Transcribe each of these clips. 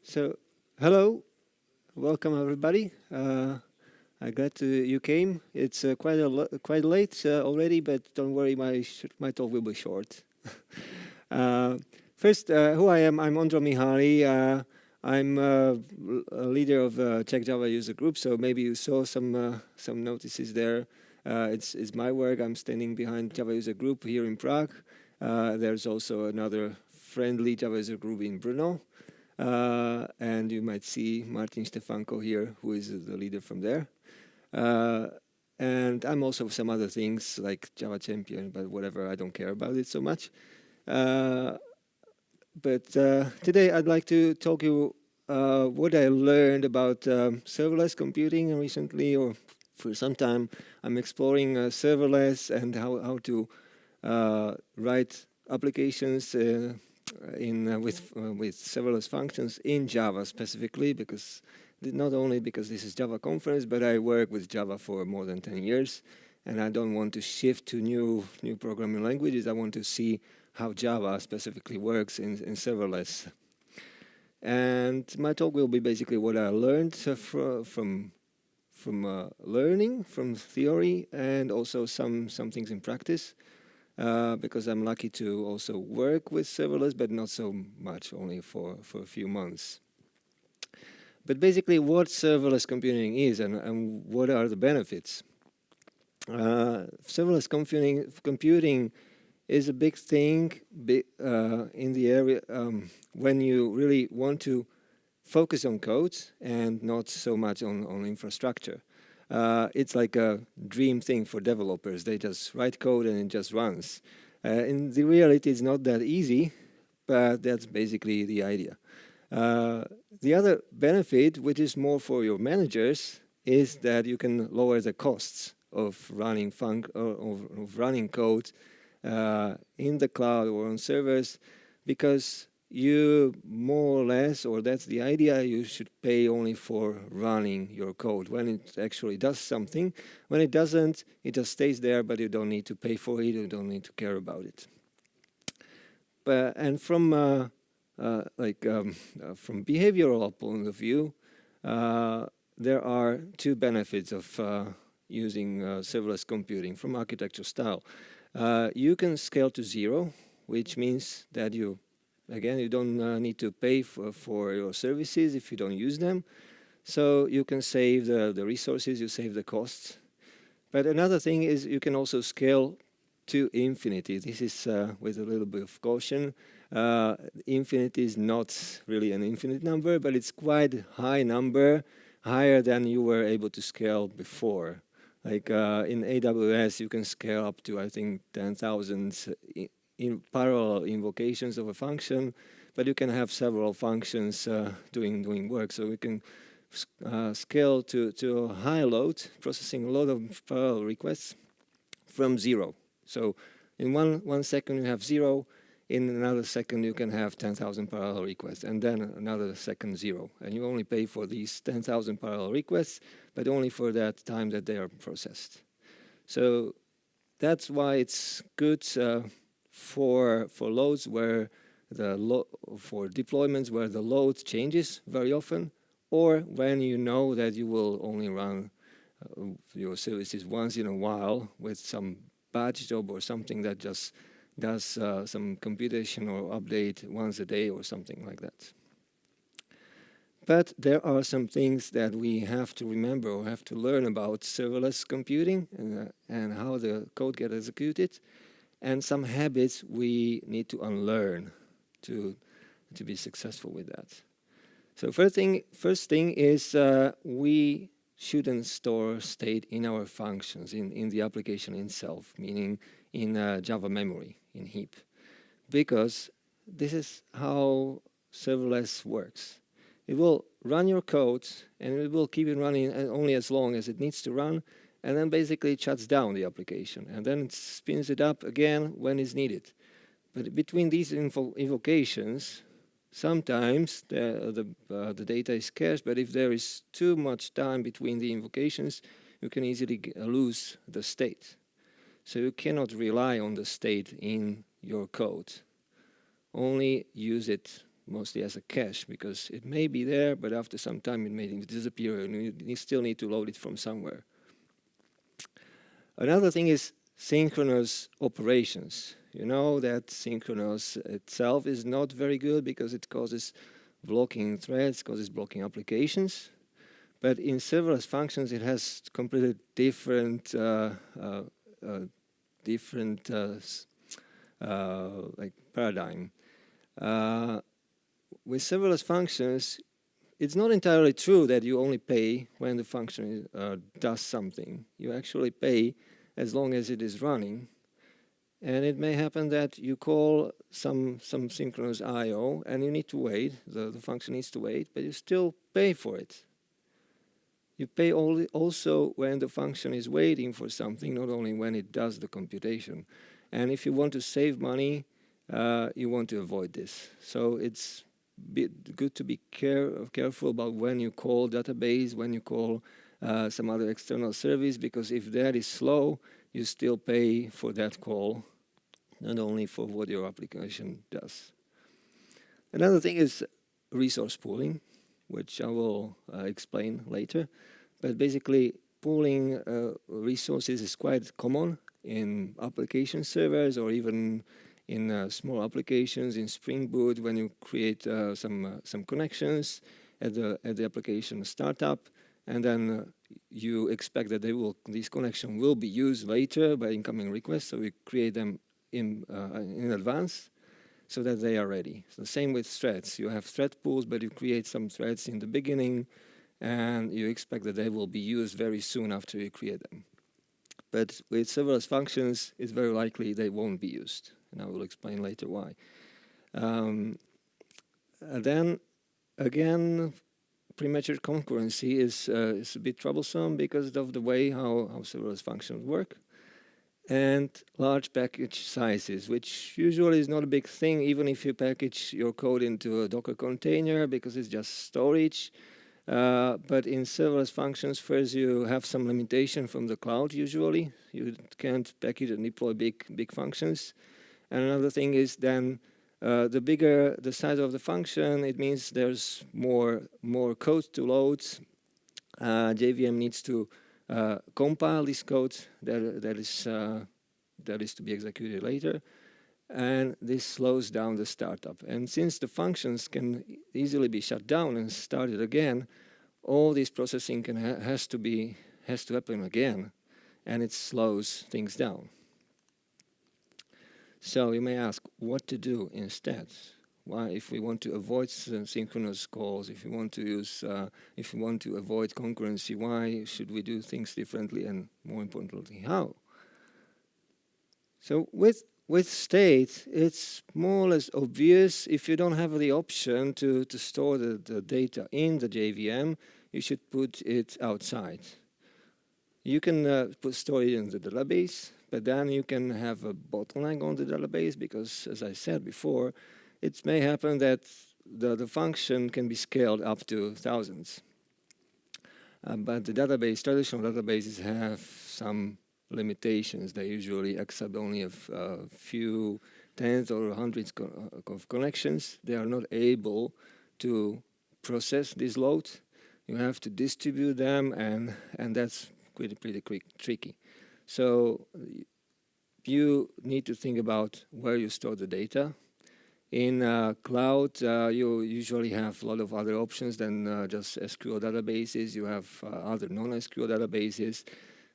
So, hello, welcome everybody. I'm glad you came. It's quite late already, but don't worry, my talk will be short. First, who I am? I'm Ondro Mihalyi. I'm a leader of Czech Java user group. So maybe you saw some notices there. It's my work. I'm standing behind Java user group here in Prague. There's also another friendly Java user group in Brno. And you might see Martin Stefanko here, who is the leader from there. And I'm also some other things like Java champion, but whatever, I don't care about it so much. But today I'd like to talk you what I learned about serverless computing recently, or for some time. I'm exploring serverless and how to write applications with serverless functions in Java specifically, because not only because this is Java conference, but I work with Java for more than 10 years, and I don't want to shift to new programming languages. I want to see how Java specifically works in serverless. And my talk will be basically what I learned from learning, from theory, and also some things in practice. Because I'm lucky to also work with serverless, but not so much, only for a few months. But basically what serverless computing is and what are the benefits. Serverless computing is a big thing in the area when you really want to focus on code and not so much on infrastructure. It's like a dream thing for developers. They just write code and it just runs. In the reality, it's not that easy, but that's basically the idea. The other benefit, which is more for your managers, is that you can lower the costs of running code in the cloud or on servers, because you more or less, or that's the idea, you should pay only for running your code when it actually does something. When it doesn't, it just stays there, but you don't need to pay for it, you don't need to care about it. And from behavioral point of view, there are two benefits of using serverless computing from architecture style. You can scale to zero, which means that you don't need to pay for your services if you don't use them. So you can save the resources, you save the costs. But another thing is you can also scale to infinity. This is with a little bit of caution. Infinity is not really an infinite number, but it's quite a high number, higher than you were able to scale before. Like in AWS, you can scale up to, I think, 10,000 in parallel invocations of a function, but you can have several functions doing work. So we can scale to a high load, processing a lot of parallel requests from zero. So in one second you have zero, in another second you can have 10,000 parallel requests, and then another second zero. And you only pay for these 10,000 parallel requests, but only for that time that they are processed. So that's why it's good for loads where for deployments where the load changes very often, or when you know that you will only run your services once in a while with some batch job or something that just does some computation or update once a day or something like that. But there are some things that we have to remember or have to learn about serverless computing and how the code gets executed, and some habits we need to unlearn to be successful with that. So first thing is we shouldn't store state in our functions, in the application itself, meaning in Java memory, in heap. Because this is how serverless works. It will run your code, and it will keep it running only as long as it needs to run, and then basically it shuts down the application, and then it spins it up again when it's needed. But between these invocations, sometimes the data is scarce, but if there is too much time between the invocations, you can easily lose the state. So you cannot rely on the state in your code. Only use it mostly as a cache, because it may be there, but after some time it may disappear, and you still need to load it from somewhere. Another thing is synchronous operations. You know that synchronous itself is not very good because it causes blocking threads, causes blocking applications. But in serverless functions, it has completely different like paradigm. With serverless functions, it's not entirely true that you only pay when the function does something. You actually pay as long as it is running. And it may happen that you call some synchronous I/O and you need to wait, the function needs to wait, but you still pay for it. You pay also when the function is waiting for something, not only when it does the computation. And if you want to save money, you want to avoid this. So it's good to be careful about when you call database, when you call some other external service, because if that is slow, you still pay for that call, not only for what your application does. Another thing is resource pooling, which I will explain later. But basically, pooling resources is quite common in application servers or even in small applications in Spring Boot when you create some connections at the application startup, and then you expect that these connections will be used later by incoming requests, so you create them in advance so that they are ready. So same with threads. You have thread pools, but you create some threads in the beginning, and you expect that they will be used very soon after you create them. But with serverless functions, it's very likely they won't be used, and I will explain later why. And then, again, premature concurrency is a bit troublesome because of the way how serverless functions work. And large package sizes, which usually is not a big thing, even if you package your code into a Docker container, because it's just storage. But in serverless functions, first you have some limitation from the cloud usually. You can't package and deploy big functions. And another thing is then the bigger the size of the function, it means there's more code to load. JVM needs to compile this code that is to be executed later, and this slows down the startup. And since the functions can easily be shut down and started again, all this processing has to happen again, and it slows things down. So you may ask what to do instead. Why, if we want to avoid synchronous calls, if we want to avoid concurrency, why should we do things differently, and more importantly, how? So with state, it's more or less obvious. If you don't have the option to store the data in the JVM, you should put it outside. You can store it in the database, but then you can have a bottleneck on the database because, as I said before, it may happen that the function can be scaled up to thousands. But the traditional databases have some limitations. They usually accept only a few tens or hundreds of connections. They are not able to process this load. You have to distribute them, and that's pretty tricky. So you need to think about where you store the data. In cloud, you usually have a lot of other options than just SQL databases. You have other non-SQL databases,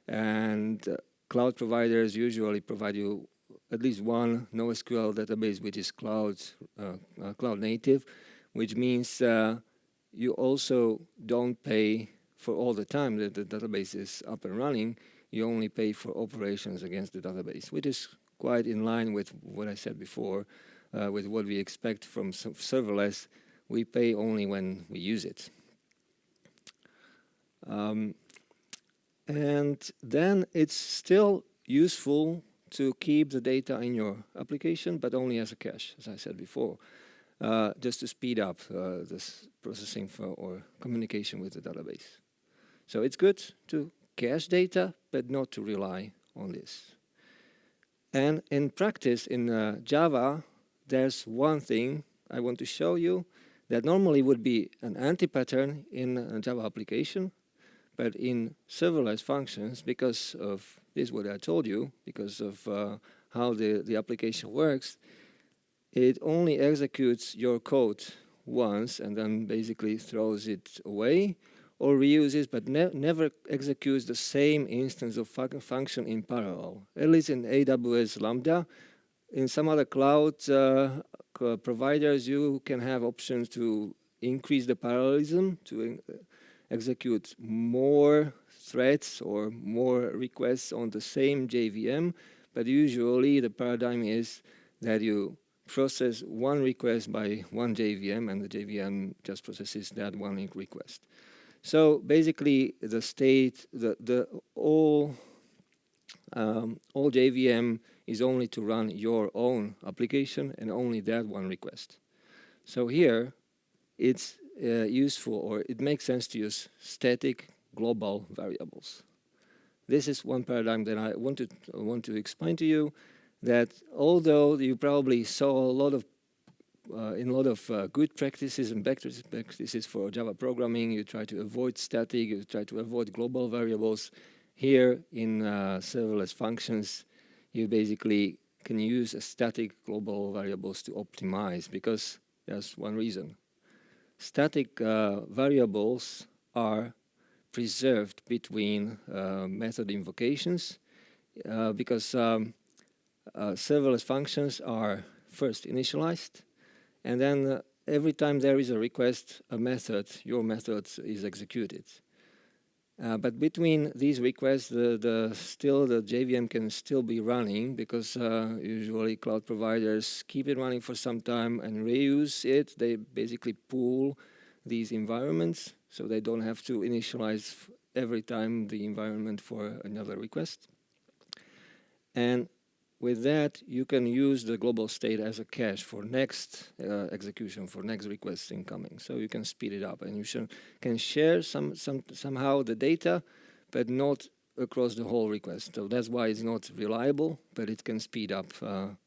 and cloud providers usually provide you at least one NoSQL database, which is cloud native, which means you also don't pay for all the time that the database is up and running. You only pay for operations against the database, which is quite in line with what I said before. With what we expect from serverless, we pay only when we use it. And then it's still useful to keep the data in your application, but only as a cache, as I said before, just to speed up this processing or communication with the database. So it's good to cache data, but not to rely on this. And in practice, in Java, there's one thing I want to show you that normally would be an anti-pattern in a Java application, but in serverless functions, because of this, what I told you, because of how the application works, it only executes your code once and then basically throws it away or reuses, but never executes the same instance of function in parallel. At least in AWS Lambda. In some other cloud providers, you can have options to increase the parallelism, to execute more threads or more requests on the same JVM, but usually the paradigm is that you process one request by one JVM, and the JVM just processes that one request. So basically, the state, all JVM is only to run your own application and only that one request. So here, it's useful, or it makes sense to use static global variables. This is one paradigm that I want to explain to you, that although you probably saw a lot of good practices and best practices for Java programming, you try to avoid static, you try to avoid global variables. Here in serverless functions, you basically can use a static global variables to optimize, because there's one reason. Static variables are preserved between method invocations because serverless functions are first initialized, and then every time there is a request, a method, your method is executed. But between these requests, the JVM can still be running, because usually cloud providers keep it running for some time and reuse it. They basically pool these environments, so they don't have to initialize every time the environment for another request. And with that, you can use the global state as a cache for next execution, for next request incoming. So you can speed it up, and you can share somehow the data, but not across the whole request. So that's why it's not reliable, but it can speed up a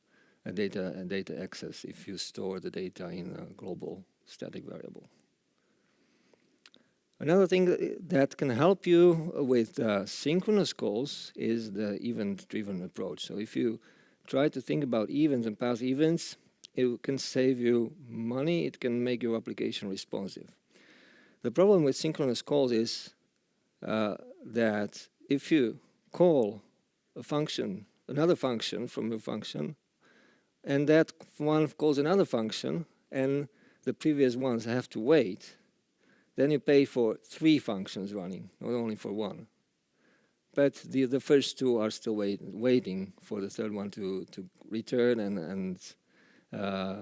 data access if you store the data in a global static variable. Another thing that can help you with synchronous calls is the event-driven approach. So if you try to think about events and pass events, it can save you money, it can make your application responsive. The problem with synchronous calls is that if you call a function, another function from your function, and that one calls another function, and the previous ones have to wait, then you pay for 3 functions running, not only for one. But the first 2 are still waiting for the third one to return and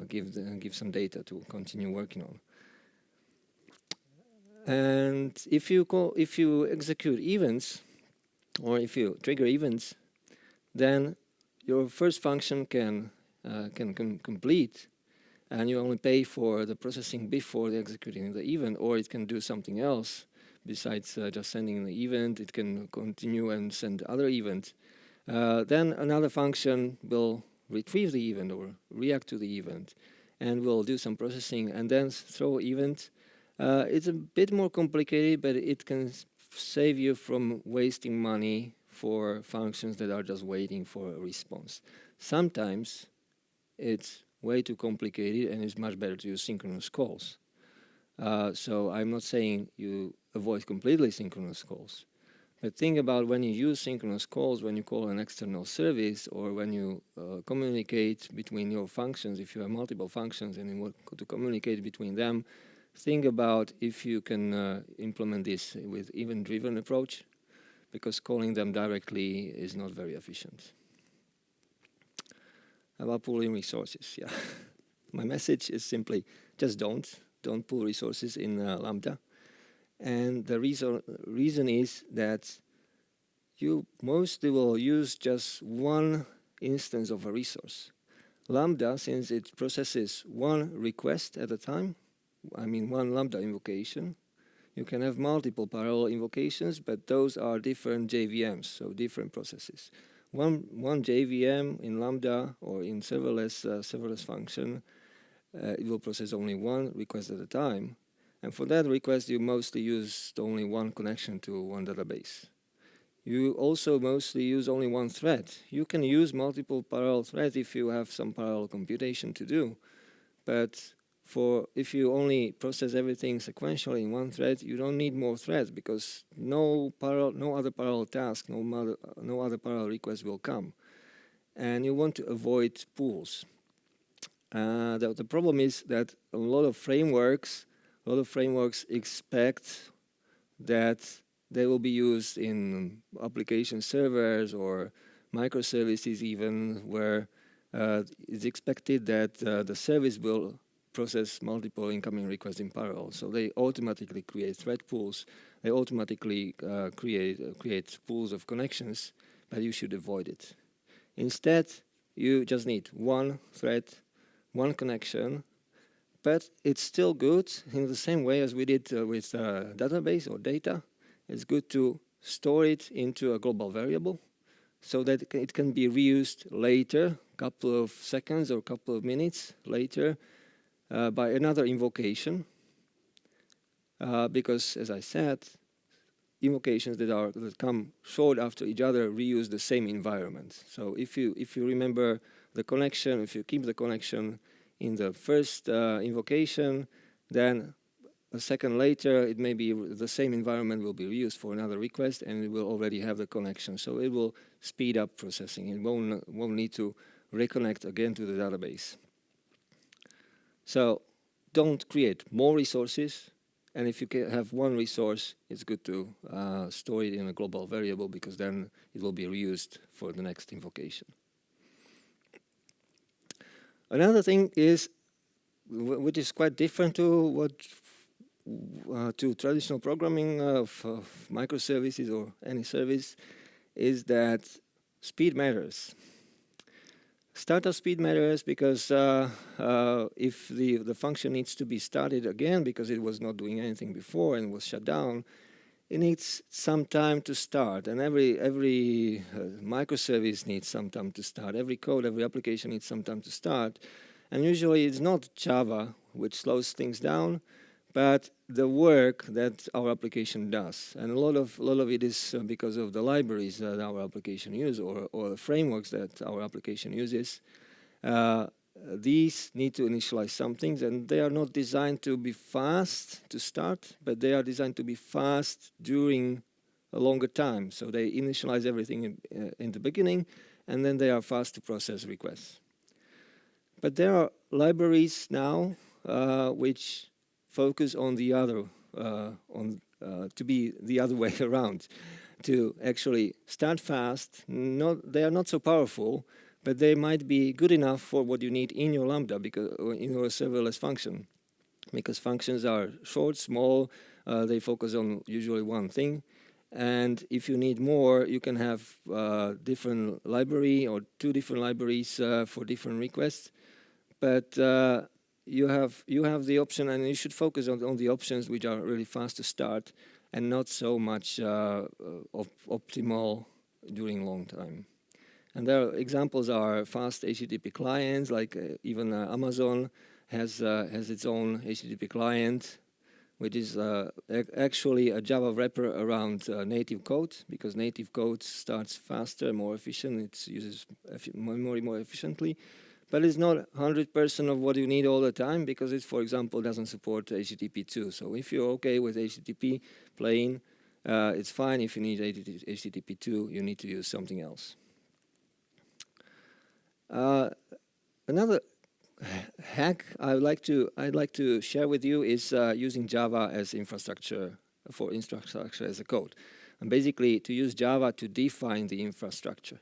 give some data to continue working on. And if you execute events, or if you trigger events, then your first function can complete, and you only pay for the processing before the executing the event, or it can do something else besides just sending the event. It can continue and send other events. Then another function will retrieve the event or react to the event, and will do some processing and then throw event. It's a bit more complicated, but it can save you from wasting money for functions that are just waiting for a response. Sometimes it's way too complicated, and it's much better to use synchronous calls. So I'm not saying you avoid completely synchronous calls, but think about when you use synchronous calls, when you call an external service, or when you communicate between your functions. If you have multiple functions and you want to communicate between them, think about if you can implement this with event-driven approach, because calling them directly is not very efficient. About pooling resources, yeah. My message is simply just don't pool resources in Lambda. And the reason is that you mostly will use just one instance of a resource. Lambda, since it processes one request at a time, I mean one Lambda invocation, you can have multiple parallel invocations, but those are different JVMs, so different processes. One JVM in Lambda or in serverless function it will process only one request at a time. And for that request, you mostly use only one connection to one database. You also mostly use only one thread. You can use multiple parallel threads if you have some parallel computation to do. But if you only process everything sequentially in one thread, you don't need more threads because no other parallel task, no other parallel request will come. And you want to avoid pools. The problem is that a lot of frameworks expect that they will be used in application servers or microservices even, where it's expected that the service will process multiple incoming requests in parallel. So they automatically create thread pools. They automatically create pools of connections, but you should avoid it. Instead, you just need one thread, one connection, but it's still good in the same way as we did with database or data. It's good to store it into a global variable so that it can be reused later, couple of seconds or couple of minutes later, by another invocation. Because, as I said, invocations that come short after each other reuse the same environment. So if you remember the connection, if you keep the connection in the first invocation, then a second later, it may be the same environment will be reused for another request, and it will already have the connection. So it will speed up processing. It won't need to reconnect again to the database. So don't create more resources. And if you can have one resource, it's good to store it in a global variable because then it will be reused for the next invocation. Another thing is, which is quite different to traditional programming of microservices or any service, is that speed matters. Startup speed matters because if the function needs to be started again because it was not doing anything before and was shut down, it needs some time to start. And every microservice needs some time to start. Every code, every application needs some time to start. And usually it's not Java which slows things down, but the work that our application does. And a lot of it is because of the libraries that our application uses or the frameworks that our application uses. These need to initialize some things, and they are not designed to be fast to start, but they are designed to be fast during a longer time. So they initialize everything in the beginning, and then they are fast to process requests. But there are libraries now which focus on the other, to be the other way around, to actually start fast. They are not so powerful, but they might be good enough for what you need in your Lambda, or in your serverless function, because functions are short, small, they focus on usually one thing. And if you need more, you can have different library or two different libraries for different requests. But you have the option, and you should focus on the options which are really fast to start and not so much optimal during long time. And there are examples are fast HTTP clients, like even Amazon has its own HTTP client, which is actually a Java wrapper around native code, because native code starts faster, more efficient, it uses memory more efficiently. But it's not 100% of what you need all the time, because it, for example, doesn't support HTTP2. So if you're okay with HTTP plain, it's fine. If you need HTTP2, you need to use something else. Another hack I'd like to share with you is using Java as infrastructure as a code, and basically to use Java to define the infrastructure.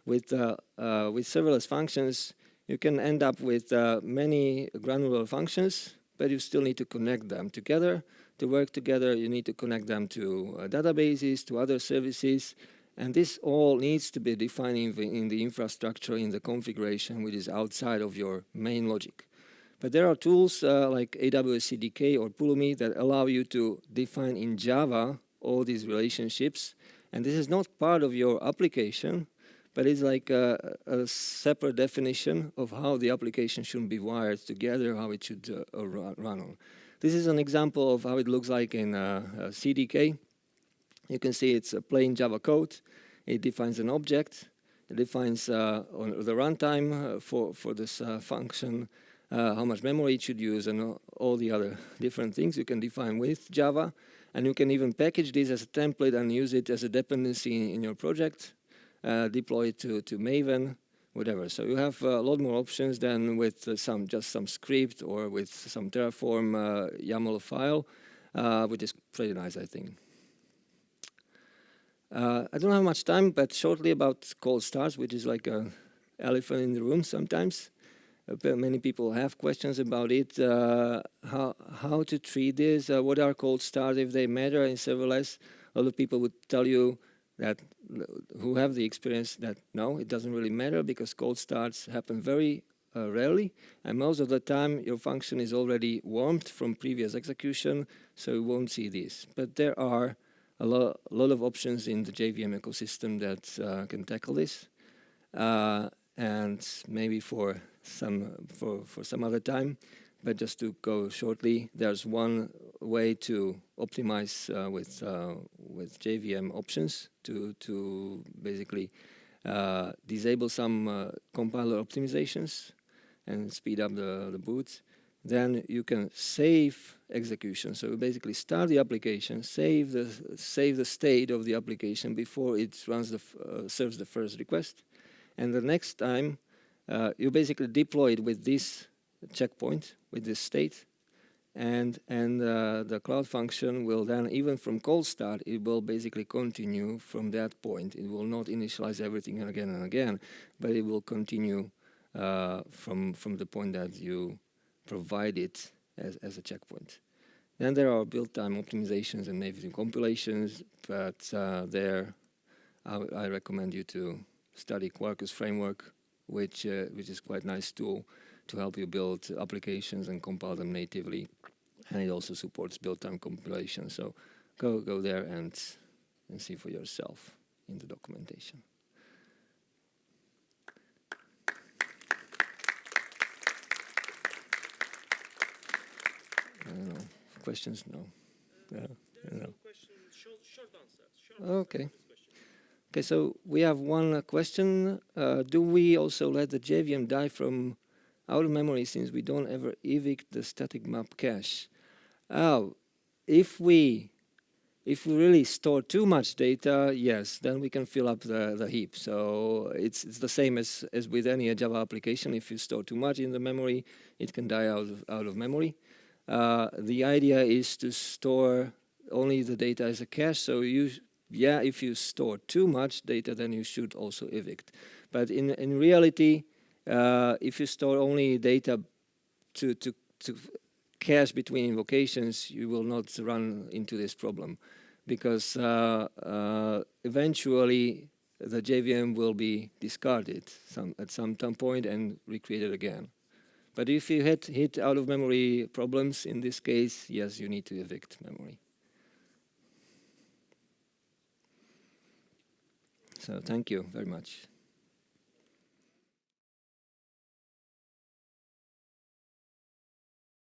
With serverless functions, you can end up with many granular functions, but you still need to connect them together. To work together, you need to connect them to databases, to other services, and this all needs to be defined in the infrastructure, in the configuration, which is outside of your main logic. But there are tools like AWS CDK or Pulumi that allow you to define in Java all these relationships, and this is not part of your application, but it's like a separate definition of how the application should be wired together, how it should run on. This is an example of how it looks like in CDK. You can see it's a plain Java code. It defines an object. It defines on the runtime for this function, how much memory it should use, and all the other different things you can define with Java. And you can even package this as a template and use it as a dependency in your project, deploy it to Maven, whatever. So you have a lot more options than with just some script or with some Terraform YAML file, which is pretty nice, I think. I don't have much time, but shortly about cold starts, which is like an elephant in the room sometimes. Many people have questions about it, how to treat this, what are cold starts, if they matter in serverless. A lot of people would tell you that, who have the experience, that no, it doesn't really matter because cold starts happen very rarely, and most of the time your function is already warmed from previous execution, so you won't see this. But there are a lot of options in the JVM ecosystem that can tackle this, and maybe for some other time. But just to go shortly, there's one way to optimize with JVM options to basically disable some compiler optimizations and speed up the boot. Then you can save execution. So you basically start the application, save the state of the application before it runs serves the first request, and the next time you basically deploy it with this checkpoint, with this state, and the cloud function will then, even from cold start, it will basically continue from that point. It will not initialize everything again and again, but it will continue from the point that you provide it as a checkpoint. Then there are build time optimizations and maybe compilations, but there I recommend you to study Quarkus framework, which is quite a nice tool to help you build applications and compile them natively, and it also supports build time compilation. So go there and see for yourself in the documentation. I don't know. Questions? No. No. Question, short answer. Okay. Okay, so we have one question. Do we also let the JVM die from out of memory since we don't ever evict the static map cache? If we really store too much data, yes, then we can fill up the heap. So it's the same as with any Java application. If you store too much in the memory, it can die out of memory. The idea is to store only the data as a cache. So if you store too much data, then you should also evict. But in reality, if you store only data to cache between invocations, you will not run into this problem, because eventually the JVM will be discarded at some point and recreated again. But if you hit out-of-memory problems, in this case, yes, you need to evict memory. So thank you very much.